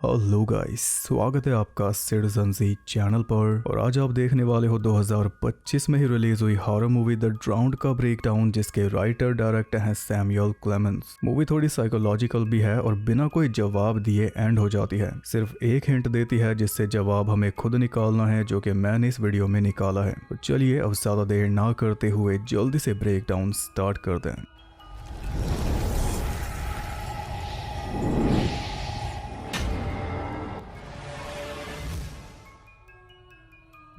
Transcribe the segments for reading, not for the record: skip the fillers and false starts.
Hello guys, स्वागत है आपका सिटीजन जी चैनल पर। और आज आप देखने वाले हो 2025 में ही रिलीज हुई हॉरर मूवी द ड्राउन्ड का ब्रेकडाउन, जिसके राइटर डायरेक्टर हैं सैमुअल क्लेमेंस। मूवी थोड़ी साइकोलॉजिकल भी है और बिना कोई जवाब दिए एंड हो जाती है। सिर्फ एक हिंट देती है जिससे जवाब हमें खुद निकालना है, जो कि मैंने इस वीडियो में निकाला है। तो चलिए अब ज्यादा देर ना करते हुए जल्दी से ब्रेकडाउन स्टार्ट कर दें।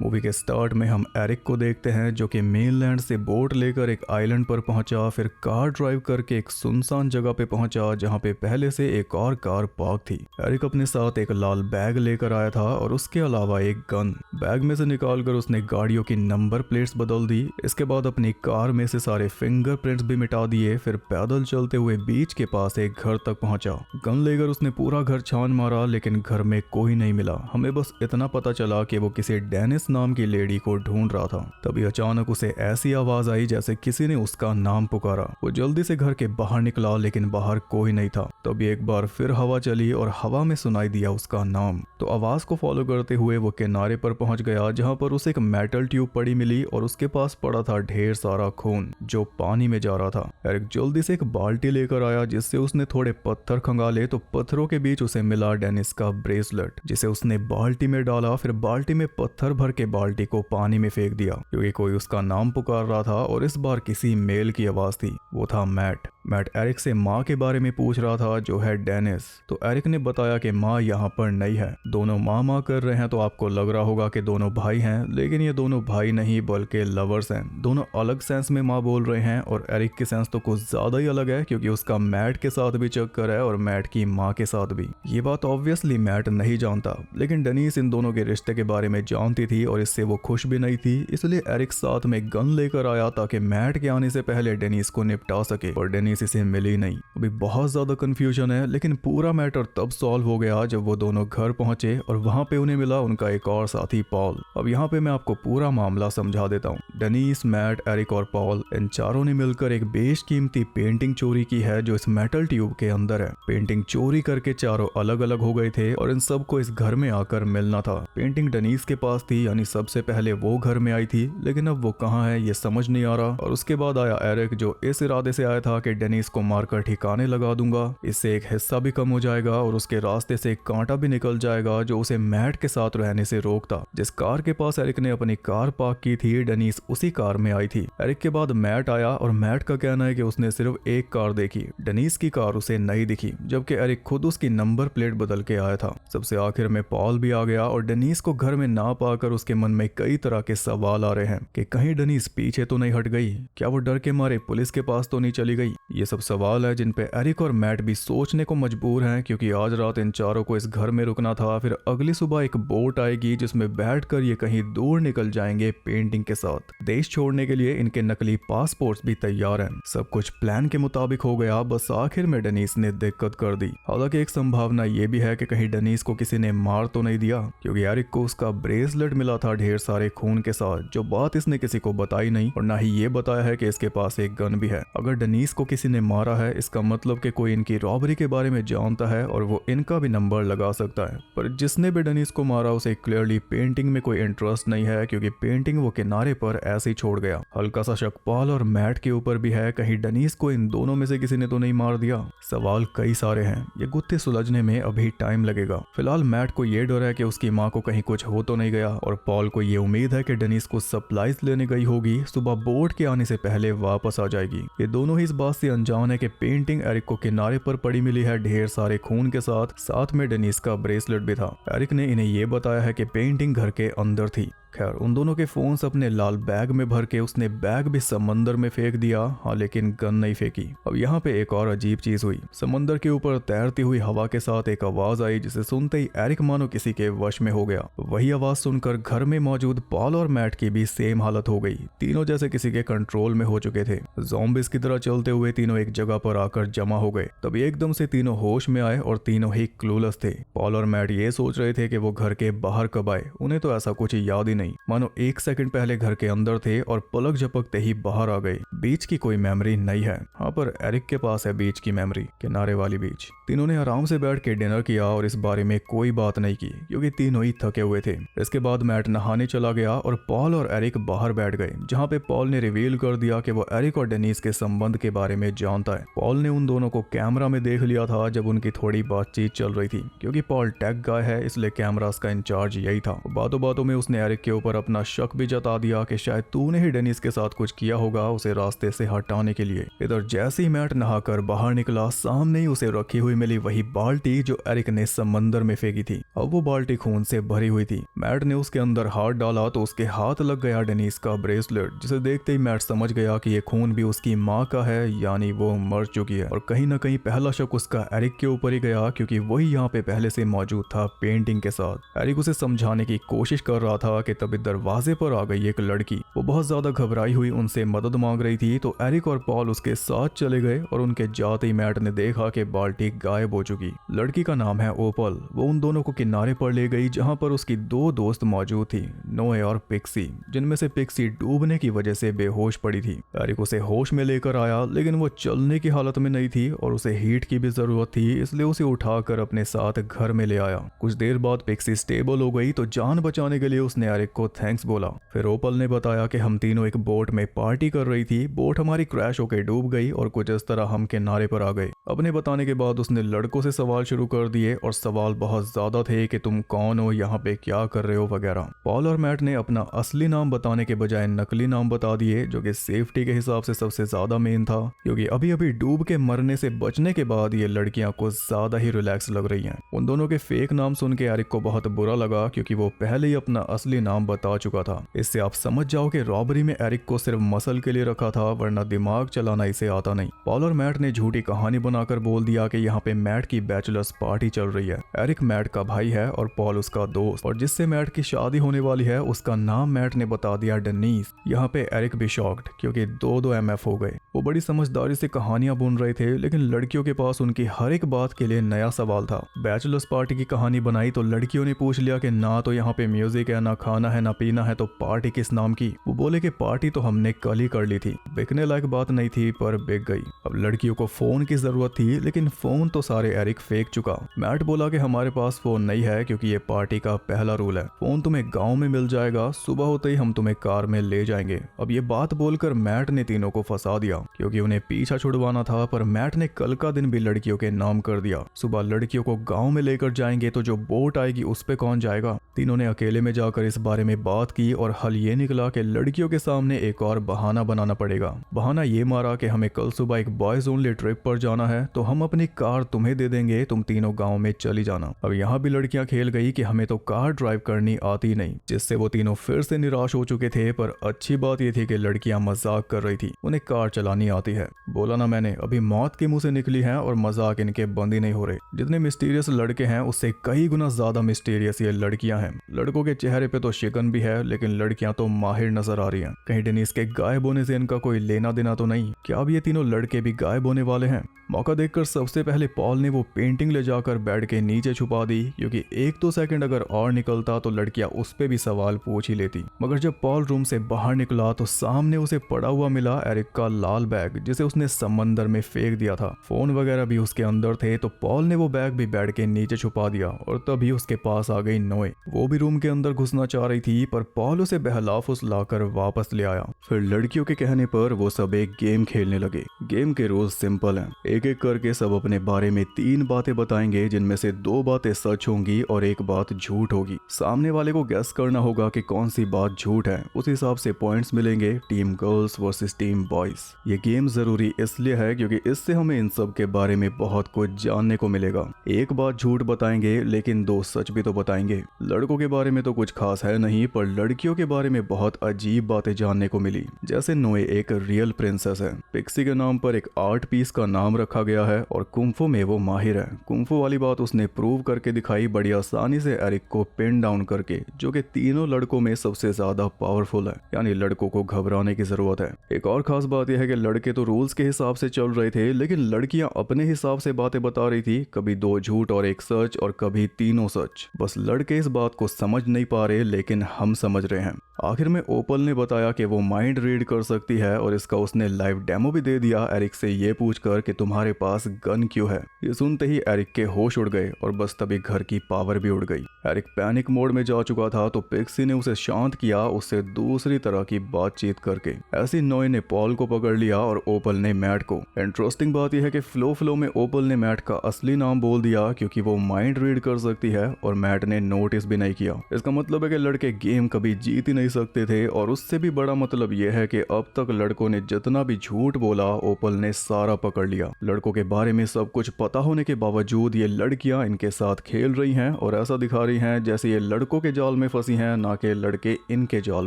मूवी के स्टार्ट में हम एरिक को देखते हैं, जो कि मेनलैंड से बोट लेकर एक आइलैंड पर पहुंचा, फिर कार ड्राइव करके एक सुनसान जगह पे पहुंचा जहां पे पहले से एक और कार पार्क थी। एरिक अपने साथ एक लाल बैग लेकर आया था और उसके अलावा एक गन। बैग में से निकालकर उसने गाड़ियों की नंबर प्लेट्स बदल दी। इसके बाद अपनी कार में से सारे फिंगरप्रिंट्स भी मिटा दिए। फिर पैदल चलते हुए बीच के पास एक घर तक पहुंचा। गन लेकर उसने पूरा घर छान मारा, लेकिन घर में कोई नहीं मिला। हमें बस इतना पता चला कि वो किसी डेनिस नाम की लेडी को ढूंढ रहा था। तभी अचानक उसे ऐसी आवाज आई जैसे किसी ने उसका नाम पुकारा। वो जल्दी से घर के बाहर निकला, लेकिन बाहर कोई नहीं था। तभी एक बार फिर हवा चली और हवा में सुनाई दिया उसका नाम। तो आवाज को फॉलो करते हुए वो किनारे पर पहुंच गया, जहां पर उसे एक मेटल ट्यूब पड़ी मिली और उसके पास पड़ा था ढेर सारा खून जो पानी में जा रहा था। एरिक जल्दी से एक बाल्टी लेकर आया, जिससे उसने थोड़े पत्थर खंगाले। तो पत्थरों के बीच उसे मिला डेनिस का ब्रेसलेट, जिसे उसने बाल्टी में डाला। फिर बाल्टी में पत्थर भर के बाल्टी को पानी में फेंक दिया, क्योंकि कोई उसका नाम पुकार रहा था और इस बार किसी मेल की आवाज थी। वो था मैट। मैट एरिक से माँ के बारे में पूछ रहा था, जो है डेनिस। तो एरिक ने बताया कि माँ यहाँ पर नहीं है। दोनों माँ कर रहे हैं, तो आपको लग रहा होगा कि दोनों भाई हैं, लेकिन ये दोनों भाई नहीं बल्कि लवर्स हैं। दोनों अलग सेंस में माँ बोल रहे हैं और एरिक की सेंस तो कुछ ज्यादा ही अलग है, क्योंकि उसका मैट के साथ भी चक्कर है और मैट की माँ के साथ भी। ये बात ऑब्वियसली मैट नहीं जानता, लेकिन डेनिस इन दोनों के रिश्ते के बारे में जानती थी और इससे वो खुश भी नहीं थी। इसलिए एरिक साथ में गन लेकर आया ताकि मैट के आने से पहले डेनिस को निपटा सके, और डेनिस इसे मिली नहीं। अभी बहुत ज्यादा कंफ्यूजन है, लेकिन पूरा मैटर तब सॉल्व हो गया जब वो दोनों घर पहुंचे और वहां पे उन्हें मिला उनका एक और साथी पॉल। अब यहाँ पे मैं आपको पूरा मामला समझा देता हूँ। डेनिस, मैट, एरिक और पॉल, इन चारों ने मिलकर एक बेशकीमती पेंटिंग चोरी की है, जो इस मेटल ट्यूब के अंदर है। पेंटिंग चोरी करके चारों अलग अलग हो गए थे और इन सबको इस घर में आकर मिलना था। पेंटिंग डेनिस के पास थी, यानी सबसे पहले वो घर में आई थी, लेकिन अब वो कहाँ है ये समझ नहीं आ रहा। और उसके बाद आया एरिक, जो इस इरादे से आया था कि डेनिस को मारकर ठिकाने लगा दूंगा, इससे एक हिस्सा भी कम हो जाएगा और उसके रास्ते से एक कांटा भी निकल जाएगा जो उसे मैट के साथ रहने से रोकता। जिस कार के पास एरिक ने अपनी कार पार्क की थी, डेनिस उसी कार में आई थी। एरिक के बाद मैट आया और मैट का कहना है कि उसने सिर्फ एक कार देखी, डेनिस की कार उसे नहीं दिखी, जबकि एरिक खुद उसकी नंबर प्लेट बदल के आया था। सबसे आखिर में पॉल भी आ गया और डेनिस को घर में ना पाकर उसके मन में कई तरह के सवाल आ रहे हैं कि कहीं डेनिस पीछे तो नहीं हट गई, क्या वो डर के मारे पुलिस के पास तो नहीं चली गई। ये सब सवाल है जिन पे एरिक और मैट भी सोचने को मजबूर हैं, क्योंकि आज रात इन चारों को इस घर में रुकना था। फिर अगली सुबह एक बोट आएगी जिसमें बैठकर ये कहीं दूर निकल जाएंगे पेंटिंग के साथ। देश छोड़ने के लिए इनके नकली पासपोर्ट्स भी तैयार हैं। सब कुछ प्लान के मुताबिक हो गया, बस आखिर में डेनिस ने दिक्कत कर दी। हालांकि एक संभावना ये भी है कि कहीं डेनिस को किसी ने मार तो नहीं दिया, क्योंकि एरिक को उसका ब्रेसलेट मिला था ढेर सारे खून के साथ, जो बात इसने किसी को बताई नहीं और ना ही ये बताया है कि इसके पास एक गन भी है। अगर डेनिस को किसी ने मारा है, इसका मतलब कि कोई इनकी रॉबरी के बारे में जानता है और वो इनका भी नंबर लगा सकता है। पर जिसने भी डेनिस को मारा उसे क्लियरली पेंटिंग में कोई इंटरेस्ट नहीं है, क्योंकि पेंटिंग वो किनारे पर ऐसे ही छोड़ गया। हल्का सा शक पॉल और मैट के ऊपर भी है, कहीं डेनिस को इन दोनों में से किसी ने तो नहीं मार दिया। सवाल कई सारे हैं, ये गुत्थे सुलझने में अभी टाइम लगेगा। फिलहाल मैट को ये डर है कि उसकी माँ को कहीं कुछ हो तो नहीं गया, और पॉल को ये उम्मीद है कि डेनिस को सप्लाईज लेने गई होगी, सुबह बोट के आने से पहले वापस आ जाएगी। ये दोनों ही इस बात से अनजान है कि पेंटिंग एरिक को किनारे पर पड़ी मिली है ढेर सारे खून के साथ में डेनिस का ब्रेसलेट भी था। एरिक ने इन्हें ये बताया है कि पेंटिंग घर के अंदर थी। खैर, उन दोनों के फोन्स अपने लाल बैग में भर के उसने बैग भी समंदर में फेंक दिया। हाँ, लेकिन गन नहीं फेंकी। अब यहाँ पे एक और अजीब चीज हुई। समंदर के ऊपर तैरती हुई हवा के साथ एक आवाज आई, जिसे सुनते ही एरिक मानो किसी के वश में हो गया। वही आवाज सुनकर घर में मौजूद पॉल और मैट की भी सेम हालत हो गई। तीनों जैसे किसी के कंट्रोल में हो चुके थे। ज़ॉम्बिस की तरह चलते हुए तीनों एक जगह पर आकर जमा हो गए। तभी एकदम से तीनों होश में आए और तीनों ही क्लूलेस थे। पॉल और मैट ये सोच रहे थे कि वो घर के बाहर कब आए, उन्हें तो ऐसा कुछ याद ही नहीं। नहीं, मानो 1 सेकंड पहले घर के अंदर थे और पलक झपकते ही बाहर आ गए। बीच की कोई मेमोरी नहीं है। हाँ, पर एरिक के पास है बीच की मेमोरी, किनारे वाली बीच। तीनों ने आराम से बैठ के डिनर किया और इस बारे में कोई बात नहीं की क्योंकि तीनों ही थके हुए थे। इसके बाद मैट नहाने चला गया और पॉल और एरिक बाहर बैठ गए, जहाँ पे पॉल ने रिवील कर दिया कि वो एरिक और डेनिस के संबंध के बारे में जानता है। पॉल ने उन दोनों को कैमरा में देख लिया था जब उनकी थोड़ी बातचीत चल रही थी। क्योंकि पॉल टेक गाय है इसलिए कैमरास का इंचार्ज यही था। बातों बातों में उसने एरिक के ऊपर अपना शक भी जता दिया कि शायद तूने ही डेनिस के साथ कुछ किया होगा उसे रास्ते से हटाने के लिए। इधर जैसे ही मैट नहाकर बाहर निकला, सामने ही उसे रखी हुई मिली वही बाल्टी जो एरिक ने समंदर में फेंकी थी। अब वो बाल्टी खून से भरी हुई थी। मैट ने उसके अंदर हाथ डाला तो उसके हाथ लग गया डेनिस का ब्रेसलेट, जिसे देखते ही मैट समझ गया कि ये खून भी उसकी माँ का है, यानी वो मर चुकी है। और कहीं ना कहीं पहला शक उसका एरिक के ऊपर ही गया क्योंकि वही यहाँ पे पहले से मौजूद था पेंटिंग के साथ। एरिक उसे समझाने की कोशिश कर रहा था कि तभी दरवाजे पर आ गई एक लड़की। वो बहुत ज्यादा घबराई हुई उनसे मदद मांग रही थी, तो एरिक और पॉल उसके साथ चले गए और उनके जाते ही मैट ने देखा कि बाल्टी गायब हो चुकी। लड़की का नाम है ओपल। वो उन दोनों को किनारे पर ले गई जहां पर उसकी 2 दोस्त मौजूद थी, नोए और पिक्सी, जिनमें से पिक्सी डूबने की वजह से बेहोश पड़ी थी। एरिक उसे होश में लेकर आया लेकिन वो चलने की हालत में नहीं थी और उसे हीट की भी जरूरत थी, इसलिए उसे उठाकर अपने साथ घर में ले आया। कुछ देर बाद पिक्सी स्टेबल हो गई तो जान बचाने के लिए उसने एरिक को थैंक्स बोला। फिर ओपल ने बताया कि हम तीनों एक बोट में पार्टी कर रही थी, बोट हमारी क्रैश होकर डूब गई और कुछ इस तरह हम किनारे पर आ गए। अपने बताने के बाद उसने लड़कों से सवाल शुरू कर दिए और सवाल बहुत ज्यादा थे कि तुम कौन हो, यहाँ पे क्या कर रहे हो वगैरह। पॉल और मैट ने अपना असली नाम बताने के बजाय नकली नाम बता दिए, जो कि सेफ्टी के हिसाब से सबसे ज्यादा मेन था, क्योंकि अभी अभी डूब के मरने से बचने के बाद ये लड़कियां कुछ ज्यादा ही रिलैक्स लग रही हैं। उन दोनों के फेक नाम सुन के एरिक को बहुत बुरा लगा क्योंकि वो पहले ही अपना असली नाम बता चुका था। इससे आप समझ जाओ कि रॉबरी में एरिक को सिर्फ मसल के लिए रखा था, वरना दिमाग चलाना इसे आता नहीं। पॉल और मैट ने झूठी कहानी बनाकर बोल दिया कि यहाँ पे मैट की बैचलर्स पार्टी चल रही है। एरिक मैट का भाई है और पॉल उसका दोस्त, और जिससे मैट की शादी होने वाली है उसका नाम मैट ने बता दिया डेनिस। यहाँ पे एरिक भी शॉक्ड क्योंकि 2-2 MF हो गए। वो बड़ी समझदारी से कहानियां बुन रहे थे, लेकिन लड़कियों के पास उनकी हर एक बात के लिए नया सवाल था। बैचलर्स पार्टी की कहानी बनाई तो लड़कियों ने पूछ लिया कि ना तो यहाँ पे म्यूजिक है, ना खाना है, ना पीना है, तो पार्टी किस नाम की। वो बोले कि पार्टी तो हमने कल ही कर ली थी। बिकने लायक बात नहीं थी पर बिक गई। अब लड़कियों को फोन की जरूरत थी, लेकिन फोन तो सारे एरिक फेंक चुका। मैट बोला कि हमारे पास फोन नहीं है क्योंकि ये पार्टी का पहला रूल है, फोन तुम्हें गाँव में मिल जाएगा, सुबह होते ही हम तुम्हें कार में ले जाएंगे। अब ये बात बोलकर मैट ने तीनों को फंसा दिया क्योंकि उन्हें पीछा छुड़वाना था, पर मैट ने कल का दिन भी लड़कियों के नाम कर दिया। सुबह लड़कियों को गांव में लेकर जाएंगे तो जो बोट आएगी उस पे कौन जाएगा। तीनों ने अकेले में जाकर इस बारे में बात की और हल ये निकला कि लड़कियों के सामने एक और बहाना बनाना पड़ेगा। बहाना ये मारा कि हमें कल सुबह एक बॉयज ओनली ट्रिप पर जाना है, तो हम अपनी कार तुम्हें दे देंगे, तुम तीनों गाँव में चली जाना। अब यहाँ भी लड़कियां खेल गई कि हमें तो कार ड्राइव करनी आती नहीं, जिससे वो तीनों फिर से निराश हो चुके थे। पर अच्छी बात ये थी कि लड़कियां मजाक कर रही थी, उन्हें कार चलानी आती है। बोला ना मैंने, अभी मौत के मुंह से निकली है और मजाक इनके बंद ही नहीं हो रहे। जितने मिस्टीरियस लड़के हैं उससे कई गुना ज्यादा मिस्टीरियस ये लड़कियां हैं। लड़कों के चेहरे पे तो शिकन भी है, लेकिन लड़कियां तो माहिर नजर आ रही हैं। कहीं डेनिस के गायब होने से इनका कोई लेना देना तो नहीं। क्या अब ये तीनों लड़के भी गायब होने वाले हैं? मौका देखकर सबसे पहले पॉल ने वो पेंटिंग ले जाकर बेड के नीचे छुपा दी, क्योंकि 1-2 सेकंड अगर और निकलता तो लड़कियां उस पे भी सवाल पूछ ही लेती। मगर जब पॉल रूम से बाहर निकला तो सामने उसे पड़ा हुआ मिला एरिक का लाल बैग, जिसे उसने समंदर में फेंक दिया था। फोन वगैरह भी उसके अंदर थे, तो पॉल ने वो बैग भी बेड के नीचे छुपा दिया और तभी उसके पास आ गई नोए। वो भी रूम के अंदर घुसना चाह रही थी, पर पॉल उसे बहला फुसलाकर वापस ले आया। फिर लड़कियों के कहने पर वो सब एक गेम खेलने लगे। गेम के रूल्स सिंपल हैं। एक एक करके सब अपने बारे में 3 बातें बताएंगे, जिनमें से 2 बातें सच होंगी और 1 बात झूठ होगी। सामने वाले को गेस करना होगा कि कौन सी बात झूठ है। उस हिसाब से पॉइंट्स मिलेंगे। Team girls versus team boys. ये गेम जरूरी इसलिए है क्योंकि इससे हमें इन सब के बारे में बहुत कुछ जानने को मिलेगा। 1 बात झूठ बताएंगे, लेकिन 2 सच भी तो बताएंगे। लड़कों के बारे में तो कुछ खास है नहीं, पर लड़कियों के बारे में बहुत अजीब बातें जानने को मिली। जैसे नोए एक रियल प्रिंसेस है, पिक्सी के नाम पर एक आर्ट पीस का नाम रखा गया है और कुंफू में वो माहिर है। कुंफू वाली बात उसने प्रूव करके दिखाई बड़ी आसानी से एरिक को पिन डाउन करके, जो कि तीनों लड़कों में सबसे ज्यादा पावरफुल है, यानी लड़कों को घबराने की जरूरत है। एक और खास बात यह है कि लड़के तो रूल्स के हिसाब से चल रहे थे, लेकिन लड़कियां अपने हिसाब से बातें बता रही थी, कभी 2 झूठ और 1 सच और कभी तीनों सच। बस लड़के इस बात को समझ नहीं पा रहे, लेकिन लेकिन हम समझ रहे हैं। आखिर में ओपल ने बताया कि वो माइंड रीड कर सकती है और इसका उसने लाइव डेमो भी दे दिया एरिक से ये पूछकर कि तुम्हारे पास गन क्यों है। ये सुनते ही एरिक के होश उड़ गए और बस तभी घर की पावर भी उड़ गई। एरिक पैनिक मोड में जा चुका था तो पिक्सी ने उसे शांत किया, उससे दूसरी तरह की बातचीत करके। ऐसी नोए ने पॉल को पकड़ लिया और ओपल ने मैट को। इंटरेस्टिंग बात यह है कि फ्लो में ओपल ने मैट का असली नाम बोल दिया क्योंकि वो माइंड रीड कर सकती है और मैट ने नोटिस भी नहीं किया। इसका मतलब है कि लड़के गेम कभी जीत ही नहीं सकते थे और उससे भी बड़ा मतलब यह है कि अब तक लड़कों ने जितना भी झूठ बोला ओपल ने सारा पकड़ लिया। लड़कों के बारे में सब कुछ पता होने के बावजूद ये लड़कियां इनके साथ खेल रही हैं और ऐसा दिखा रही हैं जैसे ये लड़कों के जाल में फंसी हैं, ना कि लड़के इनके जाल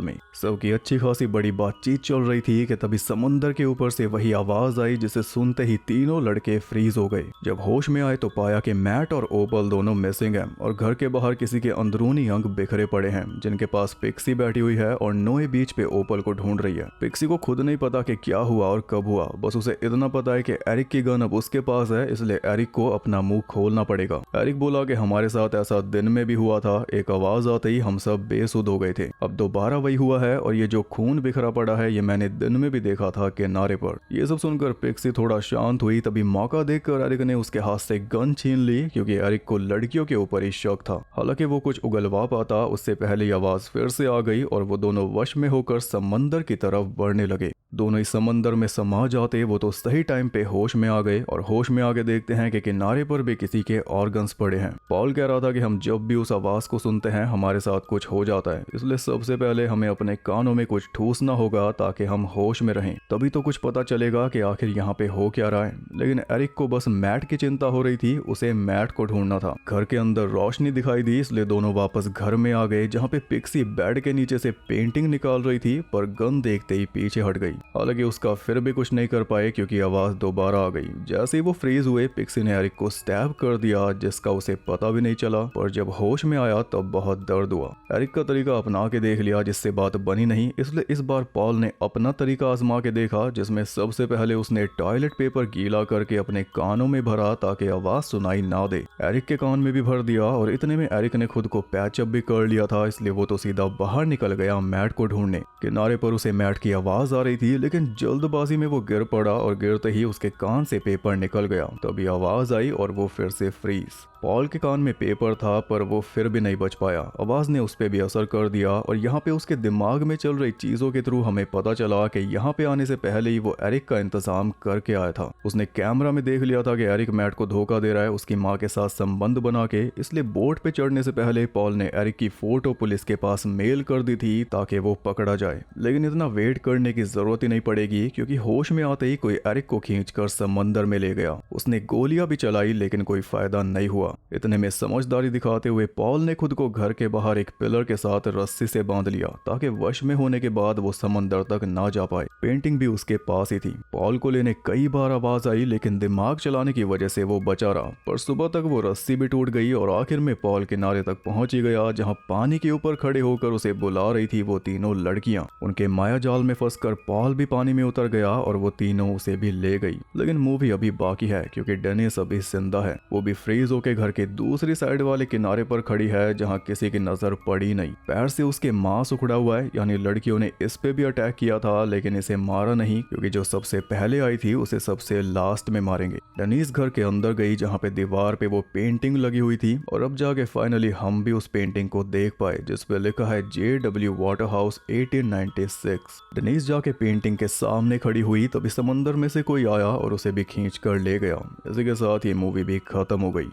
में। सबकी अच्छी खासी बड़ी बातचीत चल रही थी कि तभी समंदर के ऊपर से वही आवाज आई जिसे सुनते ही तीनों लड़के फ्रीज हो गए। जब होश में आए तो पाया कि मैट और ओपल दोनों मिसिंग हैं और घर के बाहर किसी के अंदरूनी अंग बिखरे पड़े हैं, जिनके पास पिक्सी बैठी हुई है और नोए बीच पे ओपल को ढूंढ रही है। पिक्सी को खुद नहीं पता कि क्या हुआ और कब हुआ, बस उसे इतना पता है कि एरिक की गन अब उसके पास है, इसलिए एरिक को अपना मुंह खोलना पड़ेगा। एरिक बोला कि हमारे साथ ऐसा दिन में भी हुआ था। एक आवाज आते ही हम सब बेसुध हो गए थे। अब दोबारा वही हुआ है और ये जो खून बिखरा पड़ा है ये मैंने दिन में भी देखा था किनारे पर। ये सब सुनकर पिक्सी थोड़ा शांत हुई। तभी मौका देखकर एरिक ने उसके हाथ से गन छीन ली क्योंकि एरिक को लड़कियों के ऊपर ही शक था। हालांकि वो कुछ उगलवा पाता उससे पहले ही आवाज फिर से आ गई और वो दोनों वश में होकर समंदर की तरफ बढ़ने लगे। दोनों ही समंदर में समा जाते वो तो सही टाइम पे होश में आ गए और होश में आके देखते हैं कि किनारे पर भी किसी के ऑर्गन्स पड़े हैं। पॉल कह रहा था कि हम जब भी उस आवाज को सुनते हैं हमारे साथ कुछ हो जाता है, इसलिए सबसे पहले हमें अपने कानों में कुछ ठूसना होगा ताकि हम होश में रहें, तभी तो कुछ पता चलेगा कि आखिर यहाँ पे हो क्या रहा है। लेकिन एरिक को बस मैट की चिंता हो रही थी, उसे मैट को ढूंढना था। घर के अंदर रोशनी दिखाई दी इसलिए दोनों वापस घर में आ गए जहाँ पे पिक्सी बेड के नीचे से पेंटिंग निकाल रही थी, पर गन देखते ही पीछे हट गई। हालांकि उसका फिर भी कुछ नहीं कर पाए क्योंकि आवाज दोबारा आ गई। जैसे ही वो फ्रीज हुए पिक्सी ने एरिक को स्टैब कर दिया जिसका उसे पता भी नहीं चला, पर जब होश में आया तब बहुत दर्द हुआ। एरिक का तरीका अपना के देख लिया जिससे बात बनी नहीं, इसलिए इस बार पॉल ने अपना तरीका आजमा के देखा जिसमें सबसे पहले उसने टॉयलेट पेपर गीला करके अपने कानों में भरा ताकि आवाज सुनाई ना दे। एरिक के कान में भी भर दिया और इतने में एरिक ने खुद को पैचअप भी कर लिया था, इसलिए वो तो सीधा बाहर निकल गया मैट को ढूंढने। किनारे पर उसे मैट की आवाज आ रही थी लेकिन जल्दबाजी में वो गिर पड़ा और गिरते ही उसके कान से पेपर निकल गया। तभी आवाज आई और वो फिर से फ्रीज। पॉल के कान में पेपर था पर वो फिर भी नहीं बच पाया। आवाज ने उस पे भी असर कर दिया और यहाँ पे उसके दिमाग में चल रही चीजों के थ्रू हमें पता चला कि यहाँ पे आने से पहले ही वो एरिक का इंतजाम करके आया था। उसने कैमरा में देख लिया था कि एरिक मैट को धोखा दे रहा है उसकी माँ के साथ संबंध बना के, इसलिए बोट पे चढ़ने से पहले पॉल ने एरिक की फोटो पुलिस के पास मेल कर दी थी ताकि वो पकड़ा जाए। लेकिन इतना वेट करने की जरूरत ही नहीं पड़ेगी क्योंकि होश में आते ही कोई एरिक को खींचकर समंदर में ले गया। उसने गोलियां भी चलाई लेकिन कोई फायदा नहीं हुआ। इतने में समझदारी दिखाते हुए पॉल ने खुद को घर के बाहर एक पिलर के साथ रस्सी से बांध लिया ताकि वश में होने के बाद वो समंदर तक ना जा पाए। पेंटिंग भी उसके पास ही थी। पॉल को लेने कई बार आवाज आई लेकिन दिमाग चलाने की वजह से वो बचा रहा, पर सुबह तक वो रस्सी भी टूट गई और आखिर में पॉल किनारे तक पहुंच ही गया जहां पानी के ऊपर खड़े होकर उसे बुला रही थी वो तीनों लड़कियां। उनके माया जाल में फंसकर पॉल भी पानी में उतर गया और वो तीनों उसे भी ले गई। लेकिन मूवी अभी बाकी है क्योंकि डेनिस अभी जिंदा है। वो भी फ्रीज होके घर के दूसरी साइड वाले किनारे पर खड़ी है जहां किसी की नजर पड़ी नहीं। पैर से उसके मांस उखड़ा हुआ है, यानी लड़कियों ने इस पे भी अटैक किया था लेकिन इसे मारा नहीं क्योंकि जो सबसे पहले आई थी उसे सबसे लास्ट में मारेंगे। डेनिस घर के अंदर गई जहां पे दीवार पे वो पेंटिंग लगी हुई थी और अब जाके फाइनली हम भी उस पेंटिंग को देख पाए जिस पे लिखा है JW वाटरहाउस 1896। डेनिस जाके पेंटिंग के सामने खड़ी हुई तभी समंदर में से कोई आया और उसे भी खींच कर ले गया। इसी के साथ ये मूवी भी खत्म हो गई।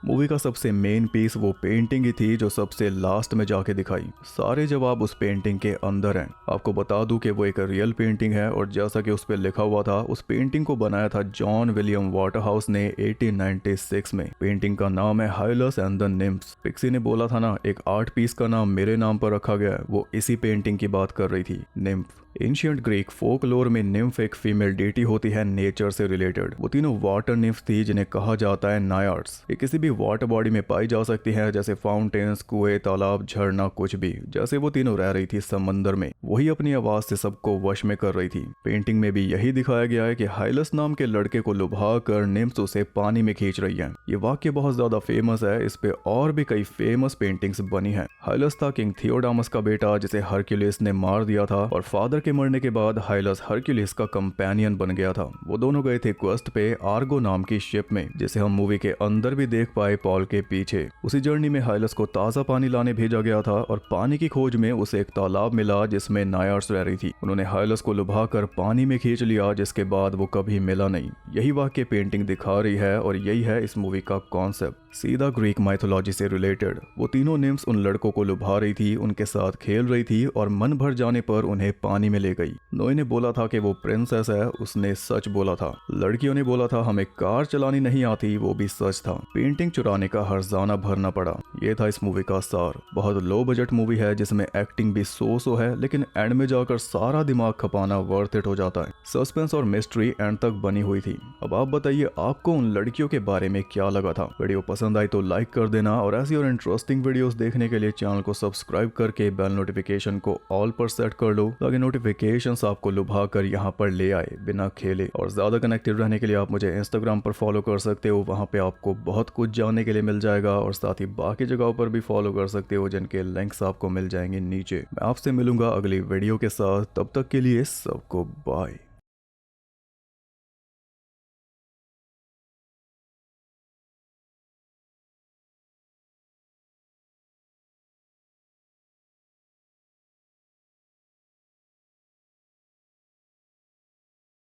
मूवी का सबसे मेन पीस वो पेंटिंग ही थी जो सबसे लास्ट में जाके दिखाई। सारे जवाब उस पेंटिंग के अंदर हैं। आपको बता दूं कि वो एक रियल पेंटिंग है और जैसा कि उस पे लिखा हुआ था उस पेंटिंग को बनाया था जॉन विलियम वाटरहाउस ने 1896 में। पेंटिंग का नाम है हाइलस एंड द निम्फ्स। पिक्सी ने बोला था ना एक आर्ट पीस का नाम मेरे नाम पर रखा गया है, वो इसी पेंटिंग की बात कर रही थी, निम्फ। एंशियंट ग्रीक फोकलोर में निम्फ एक फीमेल डेटी होती है नेचर से रिलेटेड। वो तीनों वाटर निम्फ थी जिन्हें कहा जाता है नायार्ड्स। ये किसी भी वाटर बॉडी में पाई जा सकती है, जैसे फाउंटेन्स, कुएं, तालाब, झरना, कुछ भी। जैसे वो तीनों रह रही थी समंदर में, वही अपनी आवाज से सबको वश में कर रही थी। पेंटिंग में भी यही दिखाया गया है कि हाइलस नाम के लड़के को लुभा कर निम्फ्स उसे पानी में खींच रही है। ये वाक्य बहुत ज्यादा फेमस है। इस पे और भी कई फेमस पेंटिंग्स बनी है। हाइलस था किंग थियोडामस का बेटा जिसे हरक्यूलिस ने मार दिया था, और फादर के मरने के बाद हाइलस हरक्यूलिस का कंपेनियन बन गया था। वो दोनों गए थे क्वेस्ट पे आर्गो नाम की शिप में, जिसे हम मूवी के अंदर भी देख पाए पॉल के पीछे। उसी जर्नी में हाइलस को ताजा पानी लाने भेजा गया था, और पानी की खोज में उसे एक तालाब मिला जिसमें नायार्ड्स रह रही थी। उन्होंने हाइलस को लुभा कर पानी में खींच लिया, जिसके बाद वो कभी मिला नहीं। यही वाक्य पेंटिंग दिखा रही है, और यही है इस मूवी का कॉन्सेप्ट, सीधा ग्रीक माइथोलॉजी से रिलेटेड। वो तीनों निम्फ्स उन लड़कों को लुभा रही थी, उनके साथ खेल रही थी, और मन भर जाने पर उन्हें पानी में ले गई। नोए ने बोला था कि वो प्रिंसेस है, उसने सच बोला था। लड़कियों ने बोला था हमें कार चलानी नहीं आती, वो भी सच था। पेंटिंग चुराने का हर्जाना भरना पड़ा। ये था इस मूवी का सार। बहुत लो बजट मूवी है जिसमें एक्टिंग भी सो है, लेकिन एंड में जाकर सारा दिमाग खपाना वर्थ इट हो जाता है। सस्पेंस और मिस्ट्री एंड तक बनी हुई थी। अब आप बताइए आपको उन लड़कियों के बारे में क्या लगा था। वीडियो पसंद आई तो लाइक कर देना, और ऐसी और इंटरेस्टिंग वीडियोस देखने के लिए चैनल को सब्सक्राइब करके बेल नोटिफिकेशन को ऑल पर सेट कर लो, ताकि नोटिफिकेशंस आपको लुभा कर यहाँ पर ले आए बिना खेले। और ज्यादा कनेक्टेड रहने के लिए आप मुझे इंस्टाग्राम पर फॉलो कर सकते हो, वहाँ पे आपको बहुत कुछ जानने के लिए मिल जाएगा, और साथ ही बाकी जगहों पर भी फॉलो कर सकते हो जिनके लिंक्स आपको मिल जाएंगे नीचे। मैं आपसे मिलूंगा अगली वीडियो के साथ, तब तक के लिए सबको बाय।